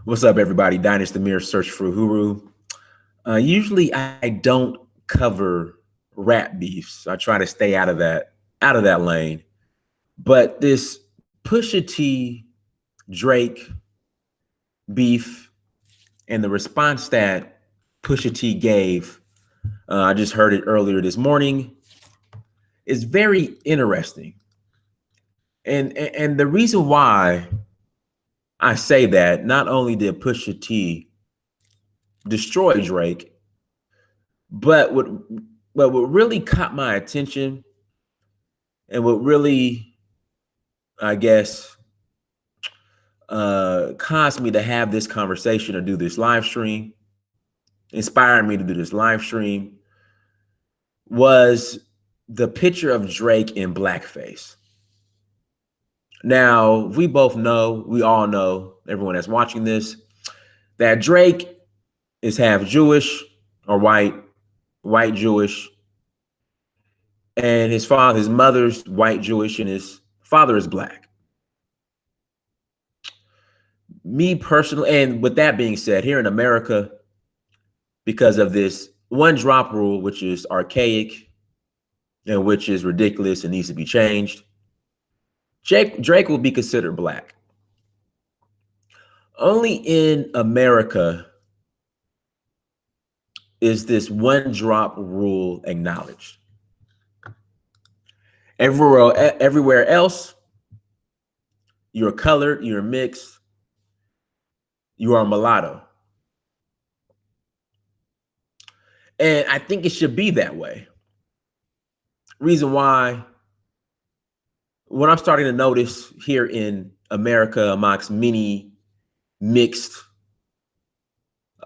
What's up, everybody? Dynasty Mirror Search for Huru. Usually, I don't cover rap beefs. I try to stay out of that lane. But this Pusha T Drake beef and the response that Pusha T gave, I just heard it earlier this morning, is very interesting. And the reason why I say that, not only did Pusha T destroy Drake, but what really caught my attention and what really, I guess, caused me to have this conversation or do this live stream, inspired me to do this live stream, was the picture of Drake in blackface. Now, we all know, everyone that's watching this, that Drake is half Jewish or white Jewish, and his mother's white Jewish, and his father is black. Me personally, and with that being said, here in America, because of this one drop rule, which is archaic and which is ridiculous and needs to be changed, Drake will be considered black. Only in America is this one drop rule acknowledged. Everywhere else, you're colored, you're mixed, you are mulatto. And I think it should be that way. Reason why, what I'm starting to notice here in America amongst many mixed,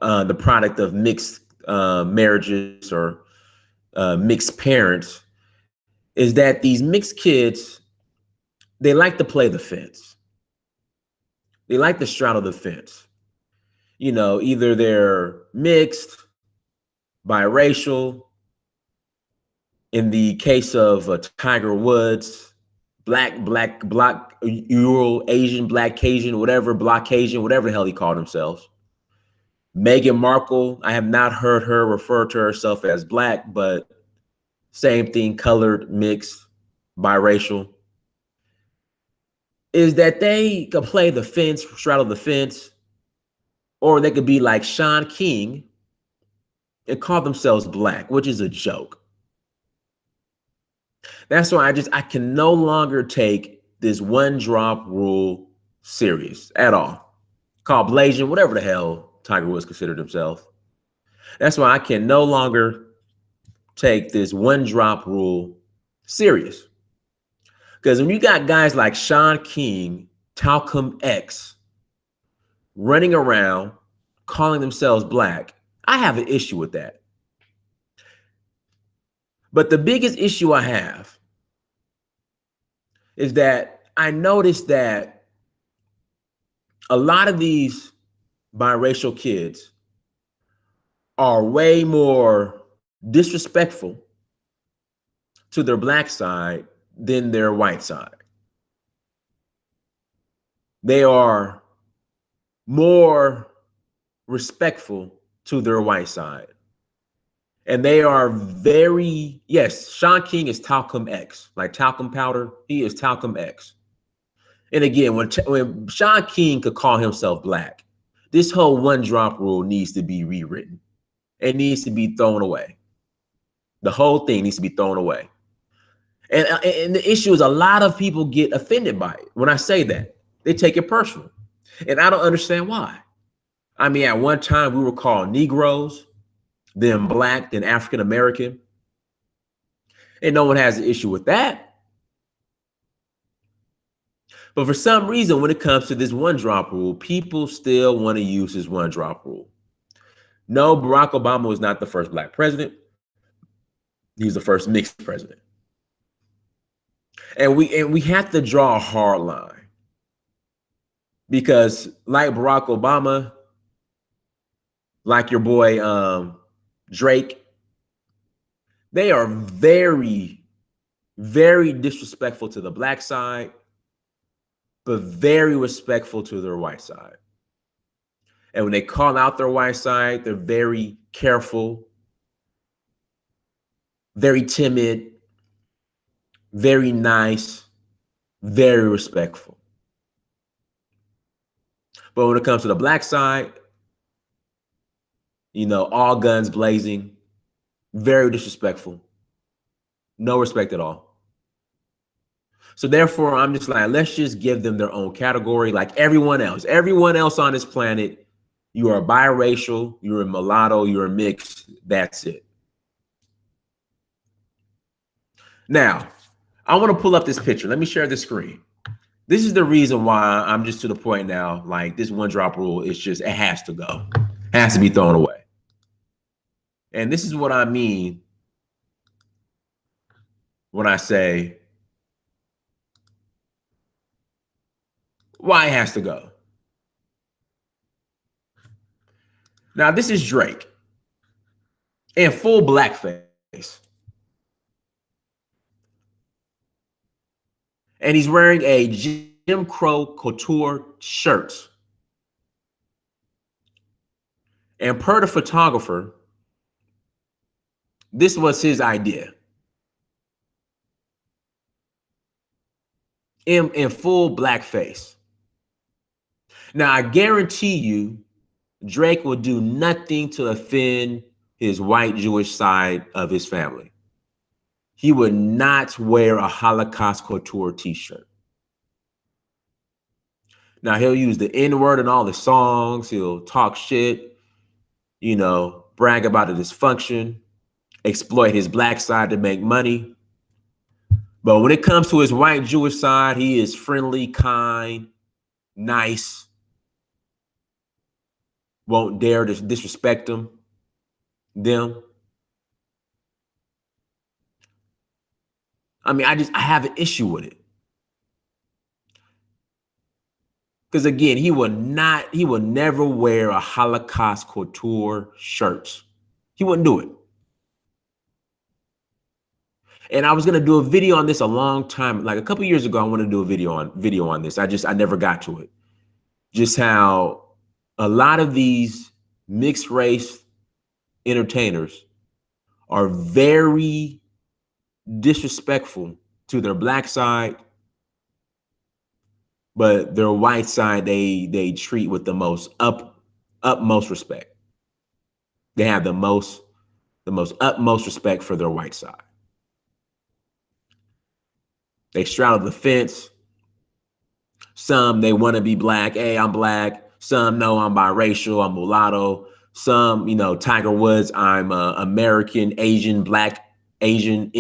the product of mixed marriages or mixed parents, is that these mixed kids, they like to play the fence. They like to straddle the fence. Either they're mixed, biracial. In the case of Tiger Woods, black, Ural, Asian, black, Cajun, whatever, black Cajun, whatever the hell he called himself. Meghan Markle, I have not heard her refer to herself as black, but same thing, colored, mixed, biracial, is that they could play the fence, straddle the fence, or they could be like Sean King and call themselves black, which is a joke. That's why I can no longer take this one drop rule serious at all. Called Blasian, whatever the hell Tiger Woods considered himself. That's why I can no longer take this one drop rule serious. Because when you got guys like Sean King, Talcum X, running around calling themselves black, I have an issue with that. But the biggest issue I have is that I noticed that a lot of these biracial kids are way more disrespectful to their black side than their white side. They are more respectful to their white side. And they are yes, Sean King is talcum X, like talcum powder. He is talcum X. And again, when Sean King could call himself black, this whole one drop rule needs to be rewritten. It needs to be thrown away. The whole thing needs to be thrown away. And the issue is a lot of people get offended by it. When I say that, they take it personal. And I don't understand why. I mean, at one time we were called Negroes, then black, then African American. And no one has an issue with that. But for some reason, when it comes to this one drop rule, people still want to use this one drop rule. No, Barack Obama was not the first black president. He was the first mixed president. And we have to draw a hard line. Because like Barack Obama, like your boy Drake, they are very, very disrespectful to the black side, but very respectful to their white side. And when they call out their white side, they're very careful, very timid, very nice, very respectful. But when it comes to the black side, all guns blazing, very disrespectful, no respect at all. So therefore, I'm just like, let's just give them their own category like everyone else. Everyone else on this planet, you are biracial, you're a mulatto, you're a mix, that's it. Now, I want to pull up this picture. Let me share the screen. This is the reason why I'm just to the point now, like this one drop rule is just, it has to go. It has to be thrown away. And this is what I mean when I say why it has to go. Now, this is Drake in full blackface. And he's wearing a Jim Crow Couture shirt. And per the photographer, this was his idea. In full blackface. Now, I guarantee you, Drake will do nothing to offend his white Jewish side of his family. He would not wear a Holocaust Couture t-shirt. Now, he'll use the N-word in all the songs. He'll talk shit, brag about the dysfunction, exploit his black side to make money. But when it comes to his white Jewish side, he is friendly, kind, nice, won't dare to disrespect them. I mean, I have an issue with it. Because again, he will never wear a Holocaust Couture shirt. He wouldn't do it. And I was going to do a video on this a long time, like a couple years ago. I wanted to do a video on this. I never got to it. Just how a lot of these mixed race entertainers are very disrespectful to their black side, but their white side they treat with the most utmost respect. They have the most utmost respect for their white side. They straddle the fence. Some, they want to be black. Hey, I'm black. Some, no, I'm biracial. I'm mulatto. Some, Tiger Woods, I'm American, Asian, black, Asian,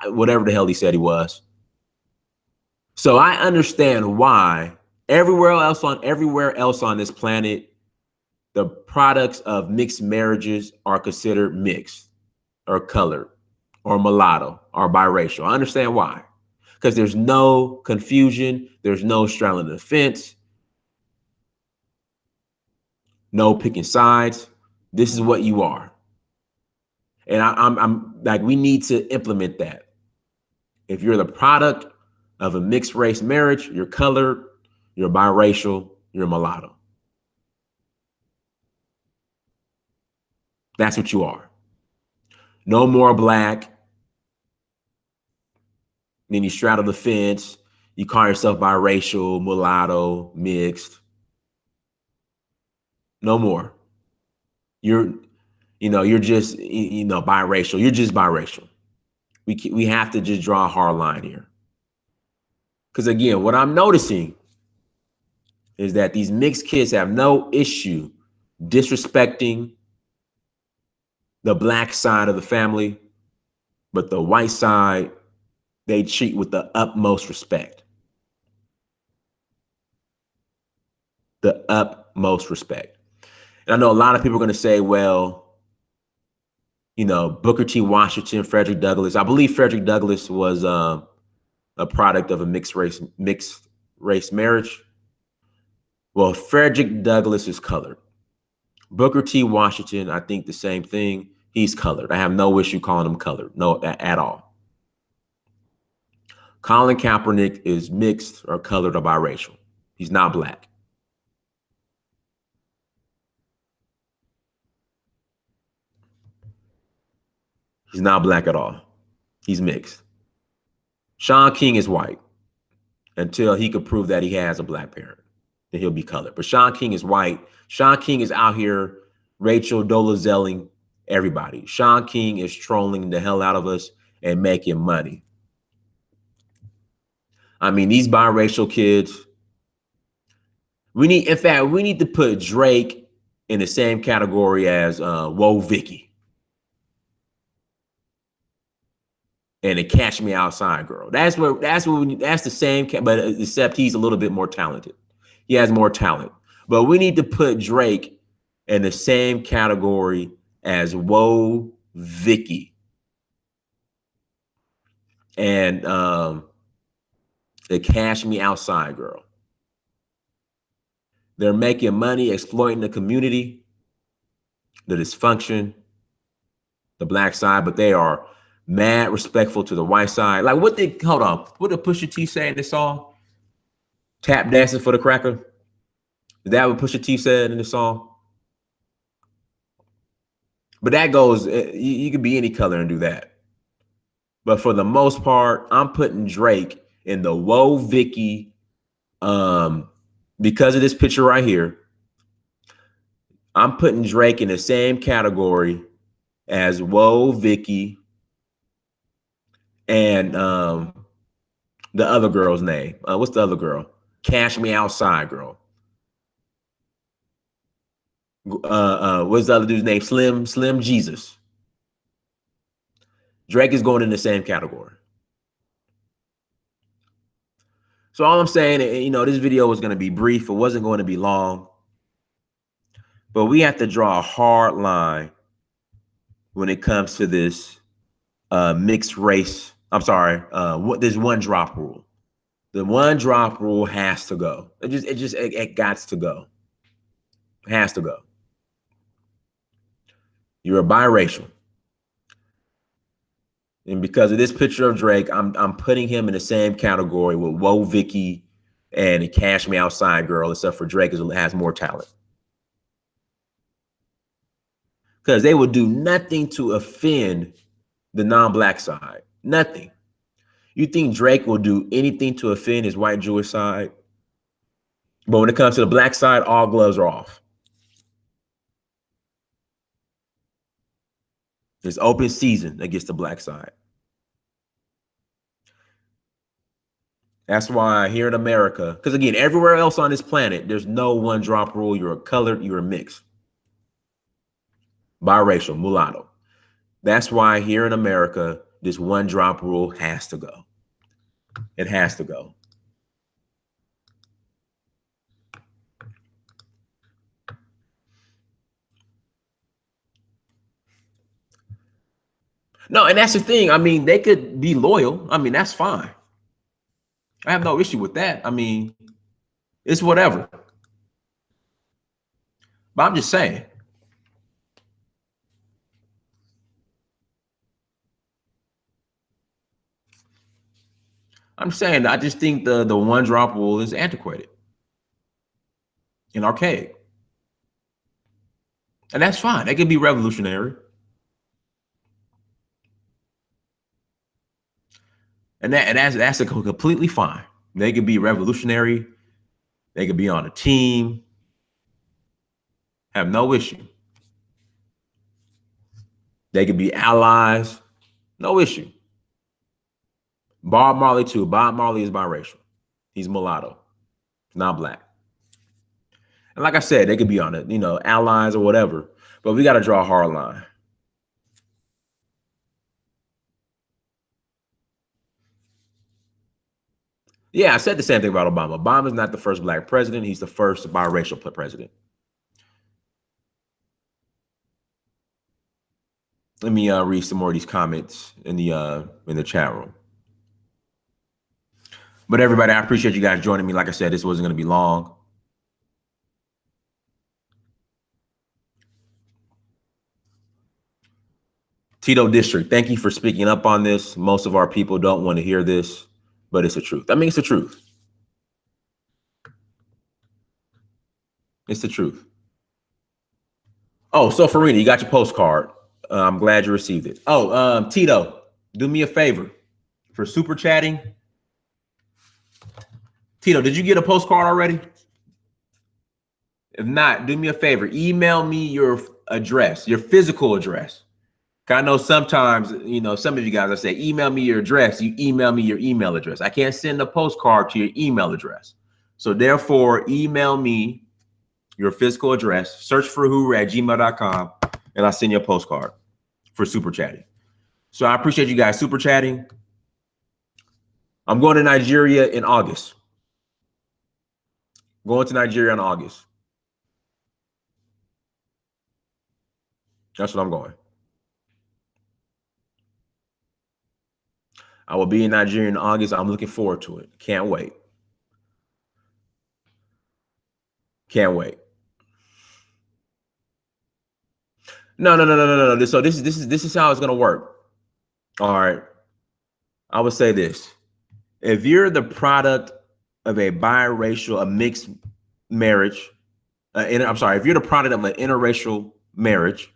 whatever the hell he said he was. So I understand why everywhere else on this planet, the products of mixed marriages are considered mixed or colored or mulatto or biracial. I understand why. Because there's no confusion, there's no straddling the fence, no picking sides. This is what you are. And I'm like, we need to implement that. If you're the product of a mixed race marriage, you're colored, you're biracial, you're mulatto. That's what you are. No more black. Then you straddle the fence. You call yourself biracial, mulatto, mixed. No more. You're just, biracial. You're just biracial. We have to just draw a hard line here. Because again, what I'm noticing is that these mixed kids have no issue disrespecting the black side of the family, but the white side, they treat with the utmost respect. The utmost respect. And I know a lot of people are going to say, well, Booker T. Washington, Frederick Douglass. I believe Frederick Douglass was a product of a mixed race marriage. Well, Frederick Douglass is colored. Booker T. Washington, I think the same thing. He's colored. I have no issue calling him colored, no, at all. Colin Kaepernick is mixed or colored or biracial. He's not black. He's not black at all. He's mixed. Sean King is white until he could prove that he has a black parent. Then he'll be colored. But Sean King is white. Sean King is out here Rachel Dolazelling everybody. Sean King is trolling the hell out of us and making money. I mean, these biracial kids, we need to put Drake in the same category as Whoa Vicky and the Catch Me Outside girl. That's the same, but except he's a little bit more talented. He has more talent. But we need to put Drake in the same category as Whoa Vicky and the Cash Me Outside girl. They're making money exploiting the community, the dysfunction, the black side, but they are mad respectful to the white side. Like what did Pusha T say in this song? Tap dancing for the cracker. Is that what Pusha T said in the song? But that goes, you could be any color and do that. But for the most part, I'm putting Drake in the Whoa Vicky because of this picture right here. I'm putting Drake in the same category as Whoa Vicky and the other girl's name. What's the other girl? Cash Me Outside girl. What's the other dude's name? Slim Jesus. Drake is going in the same category. So all I'm saying, this video was going to be brief. It wasn't going to be long. But we have to draw a hard line when it comes to this mixed race. I'm sorry. This one drop rule. The one drop rule has to go. It got to go. It has to go. You're a biracial. And because of this picture of Drake, I'm putting him in the same category with Whoa Vicky and Cash Me Outside girl, except for Drake has more talent. Because they would do nothing to offend the non-black side. Nothing. You think Drake will do anything to offend his white Jewish side? But when it comes to the black side, all gloves are off. It's open season against the black side. That's why here in America, because again, everywhere else on this planet, there's no one drop rule. You're a colored, you're a mix. Biracial, mulatto. That's why here in America, this one drop rule has to go. It has to go. No, and that's the thing. I mean, they could be loyal. I mean, that's fine. I have no issue with that. I mean, it's whatever. But I'm just saying. I just think the one drop rule is antiquated and archaic. And that's fine. It could be revolutionary. And that's completely fine. They could be revolutionary. They could be on a team. Have no issue. They could be allies. No issue. Bob Marley too. Bob Marley is biracial. He's mulatto. Not black. And like I said, they could be on it, allies or whatever. But we got to draw a hard line. Yeah, I said the same thing about Obama. Obama's not the first black president. He's the first biracial president. Let me read some more of these comments in the chat room. But everybody, I appreciate you guys joining me. Like I said, this wasn't going to be long. Tito District, thank you for speaking up on this. Most of our people don't want to hear this, but it's the truth. I mean, it's the truth. It's the truth. Oh, so Farina, you got your postcard. I'm glad you received it. Oh, Tito, do me a favor for super chatting. Tito, did you get a postcard already? If not, do me a favor. Email me your address, your physical address. I know sometimes, some of you guys, I say, email me your address. You email me your email address. I can't send a postcard to your email address. So therefore, email me your physical address, search for huru@gmail.com, and I'll send you a postcard for super chatting. So I appreciate you guys super chatting. I'm going to Nigeria in August. Going to Nigeria in August. That's what I'm going. I will be in Nigeria in August. I'm looking forward to it. Can't wait. Can't wait. No. So this is how it's gonna work. All right. I would say this. If you're the product of a biracial, a mixed marriage, if you're the product of an interracial marriage,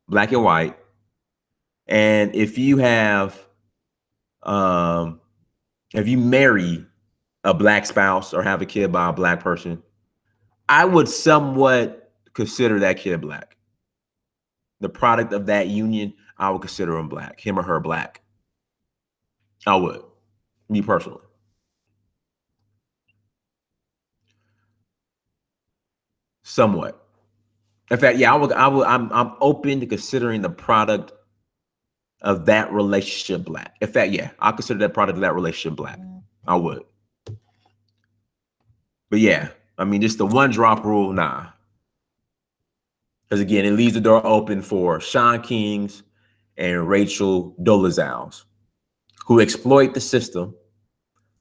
black and white, and if you marry a black spouse or have a kid by a black person, I would somewhat consider that kid black. The product of that union, I would consider him black, him or her black. I would, me personally. Somewhat. In fact, yeah, I'm open to considering the product of that relationship black. In fact, yeah, I'll consider that product of that relationship black. I would. But yeah, I mean, just the one drop rule, nah. Because again, it leaves the door open for Sean Kings and Rachel Dolezals, who exploit the system.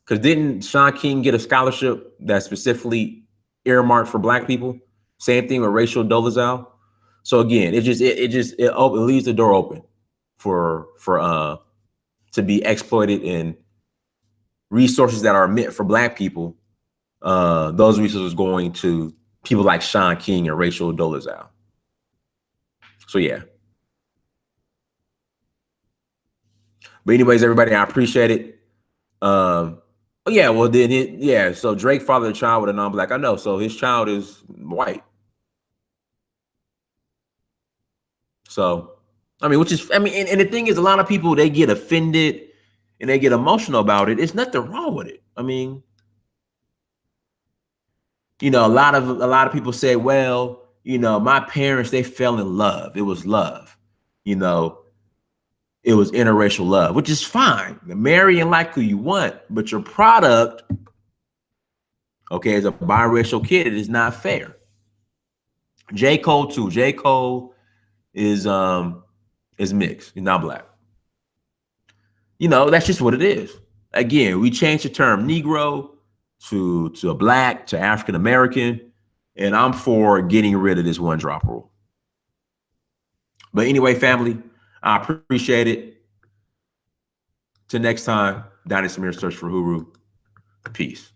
Because didn't Sean King get a scholarship that's specifically earmarked for black people? Same thing with Rachel Dolezal. So again, it leaves the door open for to be exploited, in resources that are meant for black people. Those resources going to people like Sean King and Rachel Dolezal. So yeah. But anyways, everybody, I appreciate it. Yeah, well then so Drake fathered a child with a non-black. I know, so his child is white. So and the thing is, a lot of people, they get offended and they get emotional about it. It's nothing wrong with it. I mean, a lot of people say, well, my parents, they fell in love. It was love. It was interracial love, which is fine. Marry and like who you want, but your product, okay, as a biracial kid, it is not fair. J. Cole too. J. Cole is mixed. He's not black. That's just what it is. Again, we changed the term Negro to a black, to African American, and I'm for getting rid of this one drop rule. But anyway, family, I appreciate it. Till next time, Donnie Samir, Search for Huru. Peace.